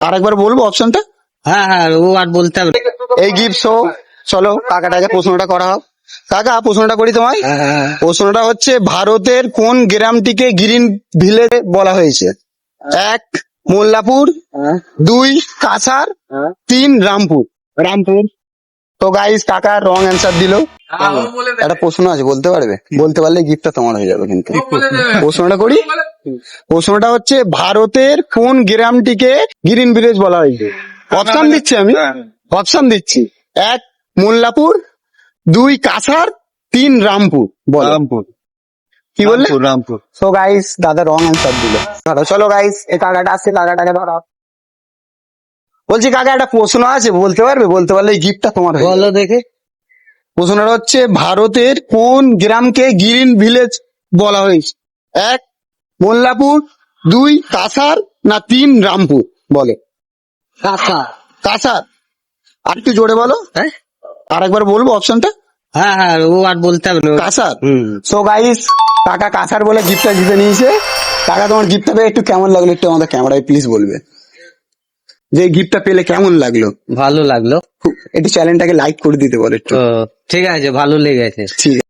আরেকবার বলবো অপশনটা? হ্যাঁ হ্যাঁ, ও আর বলতে হবে। এই গিফট শো। চলো কাকাটাকে প্রশ্নটা করা হোক। কাকা প্রশ্নটা করি তোমায়। প্রশ্নটা হচ্ছে ভারতের কোন গ্রামটিকে গ্রিন ভিলেজ বলা হয়েছে? 1 মোল্লাপুর, 2 কাছাড়, 3 রামপুর। রামপুর। তো গাইস কাকা রং অ্যান্সার দিল। একটা প্রশ্ন আছে, বলতে পারবে? বলতে পারলে গিফটটা তোমার হয়ে যাবে। কিন্তু প্রশ্নটা করি। প্রশ্নটা হচ্ছে ভারতের কোন গ্রামটিকে গ্রিন ভিলেজ বলা হয়েছে? অপশন দিচ্ছি আমি, অপশন দিচ্ছি। 1 মোল্লাপুর, 2 কাছাড়, 3 রামপুর। বলো। রামপুর। কি বললে? রামপুর। সো গাইস দাদা রং অ্যান্সার দিল। ধরো চলো গাইস, এই কাকাটা আসছে, কাকাটাকে ধরো। বলছি কাকা একটা প্রশ্ন আছে, বলতে পারবে? বলতে পারলে এই গিফটটা তোমার হয়ে যাবে। বলো দেখে। প্রশ্নটা হচ্ছে ভারতের কোন গ্রামকে গ্রিন ভিলেজ বলা হয়েছে? 1 মোল্লাপুর, 2 কাছাড়, না 3 রামপুর। বলো। কাঁচা। কাছাড়। আর একটু জোরে বলো। হ্যাঁ আরেকবার বলবো অপশনটা? হ্যাঁ হ্যাঁ, ও আর বলতে হবে না। কাছাড়। হুম। সো গাইস কাকা কাছাড় বলে গিফটটা জিতে নিয়েছে। কাকা তোমার গিফটটা পেয়ে একটু কেমন লাগলো একটু আমাদের ক্যামেরায় প্লিজ বলবে, যে গিফটটা পেলে কেমন লাগলো? ভালো লাগলো। একটু চ্যানেলটাকে লাইক করে দিতে বলো একটু। ঠিক আছে, ভালো লেগেছে। ঠিক আছে।